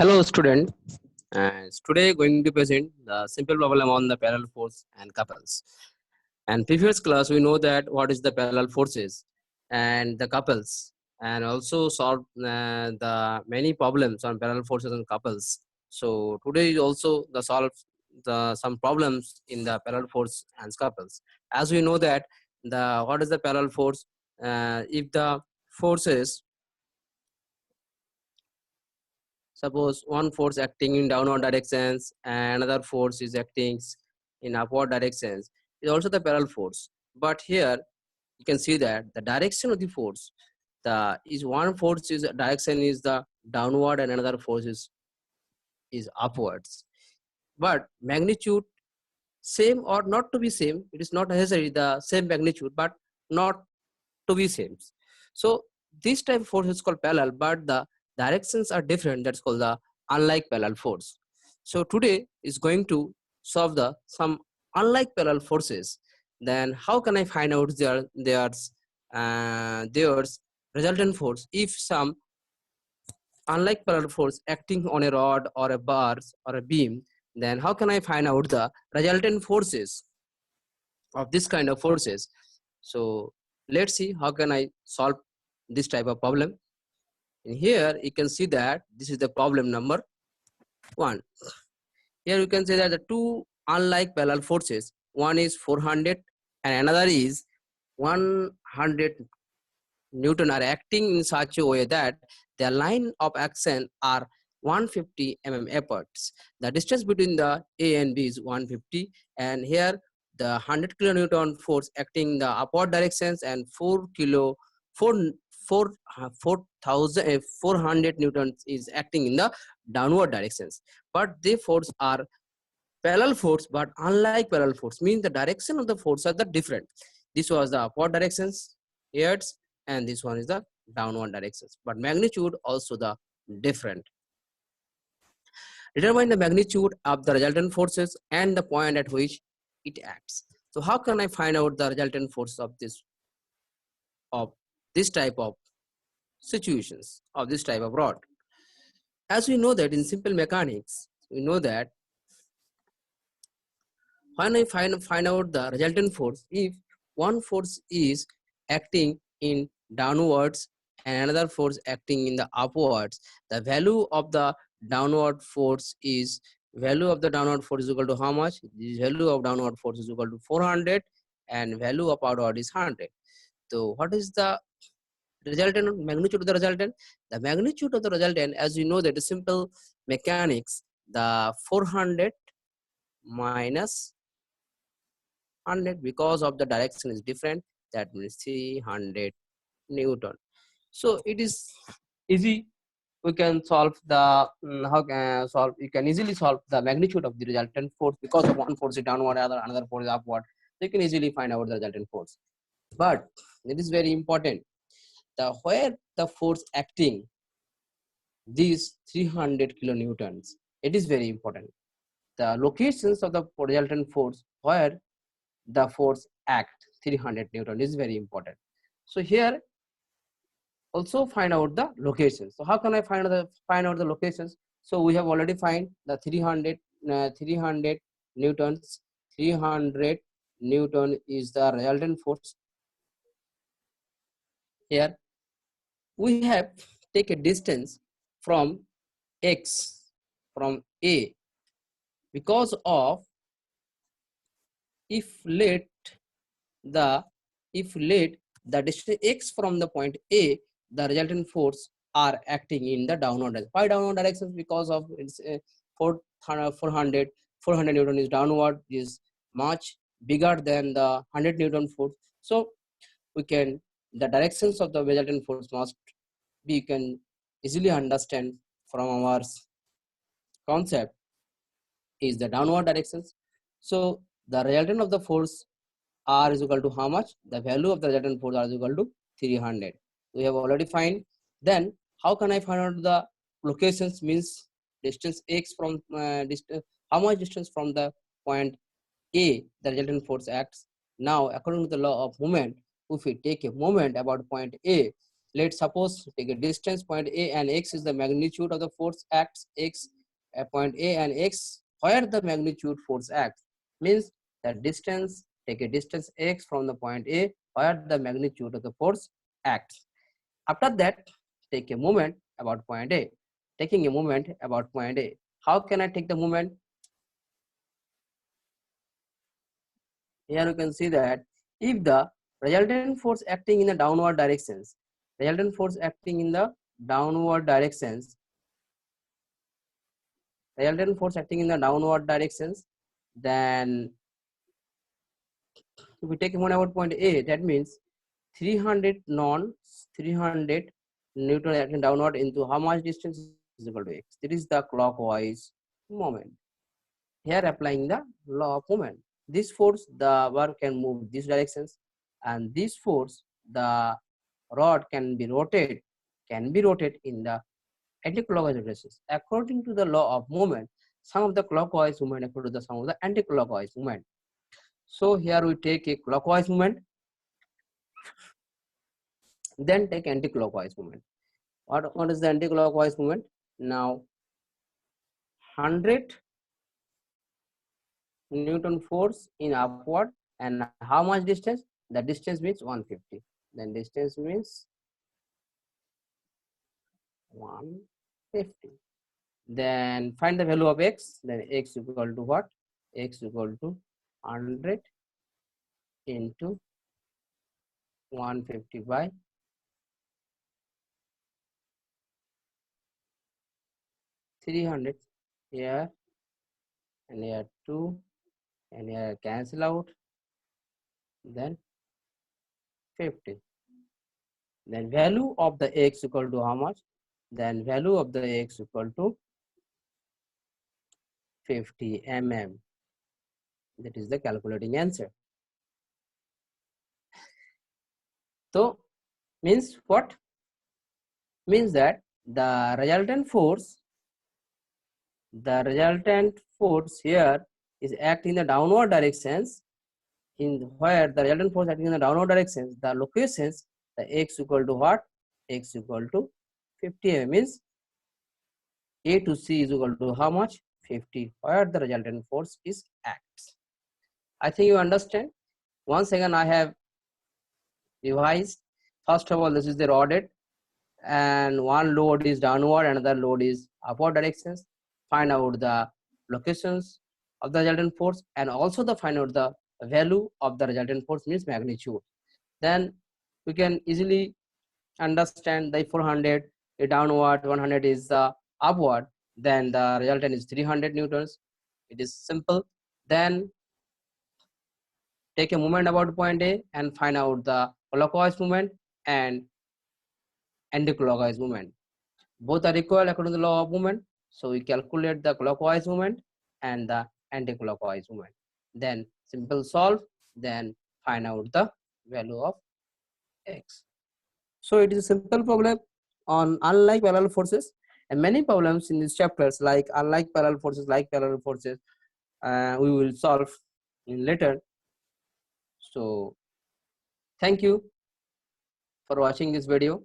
Hello student, and today going to present the simple problem on the parallel force and couples. And previous class we know that what is the parallel forces and the couples, and also solve the many problems on parallel forces and couples. So today is also the solve the some problems in the parallel force and couples. As we know that the what is the parallel force, if the forces, suppose one force acting in downward directions and another force is acting in upward directions, is also the parallel force. But here you can see that the direction of the force, the is one force is direction is the downward and another force is upwards. But magnitude same or not to be same, it is not necessary the same magnitude, but not to be same. So this type of force is called parallel, but the directions are different. That's called the unlike parallel force. So today is going to solve the some unlike parallel forces. Then how can I find out there's resultant force if some unlike parallel force acting on a rod or a bar or a beam? Then how can I find out the resultant forces of this kind of forces? So let's see how can I solve this type of problem. And here you can see that this is the problem number 1. Here you can say that the two unlike parallel forces, one is 400 and another is 100 Newton, are acting in such a way that their line of action are 150 apart. The distance between the A and B is 150, and here the 100 kilonewton force acting in the upward directions and 4,400 newtons is acting in the downward directions. But they force are parallel force, but unlike parallel force means the direction of the force are the different. This was the upward directions hertz, and this one is the downward directions, but magnitude also the different. Determine the magnitude of the resultant forces and the point at which it acts. So how can I find out the resultant forces of this type of situations, of this type of rod? As we know that in simple mechanics, we know that when I find out the resultant force, if one force is acting in downwards and another force acting in the upwards, the value of the downward force is equal to how much? The value of downward force is equal to 400 and value of upward is 100. So what is the resultant magnitude of the resultant? The magnitude of the resultant, as you know that is simple mechanics, the 400 minus 100, because of the direction is different, that means 300 Newton. So it is easy. We can solve the you can easily solve the magnitude of the resultant force because of one force is downward, another force is upward. So you can easily find out the resultant force. But it is very important, the where the force acting these 300 kilonewtons, it is very important. The locations of the resultant force where the force act 300 Newton is very important. So here also find out the locations. So how can I find out the locations? So we have already find the 300 newtons. 300 Newton is the resultant force. Here we have take a distance from x from A, because of if let the distance x from the point A, the resultant force are acting in the downward direction. Why downward directions? Because of it's 400 Newton is downward, is much bigger than the 100 Newton force. So we can, the directions of the resultant force must be, you can easily understand from our concept, is the downward directions. So the resultant of the force R is equal to how much? The value of the resultant force R is equal to 300. We have already find. Then how can I find out the locations? Means distance x from distance, how much distance from the point A the resultant force acts. Now according to the law of moment, if we take a moment about point A, let's suppose take a distance point A and X is the magnitude of the force acts X at point A and X, where the magnitude force acts means the distance, take a distance X from the point A where the magnitude of the force acts. After that, take a moment about point A. Taking a moment about point A. How can I take the moment? Here you can see that if the resultant force acting in the downward directions, resultant force acting in the downward directions, resultant force acting in the downward directions, then if we take a moment about point A, that means 300 Newton acting downward into how much distance is equal to X. That is the clockwise moment. Here applying the law of moment. This force, the work can move these directions, and this force, the rod can be rotated in the anti-clockwise directions. According to the law of moment, some of the clockwise movement equal to the sum of the anti-clockwise movement. So here we take a clockwise movement, then take anti-clockwise movement. What is the anti-clockwise movement? Now 100 Newton force in upward, and how much distance? The distance means 150. Then distance means 150. Then find the value of X. Then X equal to what? X equal to 100 into 150 by 300. Here and here 2 and here cancel out, then 50. Then value of the X equal to how much? Then value of the X equal to 50 mm. That is the calculating answer. So means what? Means that the resultant force here is acting in the downward directions. In where the resultant force acting in the downward directions, the locations, the X equal to what? X equal to 50 mm means A to C is equal to how much? 50, where the resultant force is acts. I think you understand. Once again I have revised. First of all, this is the rodded, and one load is downward, another load is upward directions. Find out the locations of the resultant force, and also the find out the value of the resultant force means magnitude. Then we can easily understand the 400 is downward, 100 is upward, then the resultant is 300 newtons. It is simple. Then take a moment about point A and find out the clockwise movement and anti-clockwise movement. Both are equal according to the law of movement. So we calculate the clockwise movement and the anti-clockwise movement. Then simple solve, then find out the value of X. So it is a simple problem on unlike parallel forces, and many problems in these chapters like unlike parallel forces, like parallel forces, we will solve in later. So thank you for watching this video.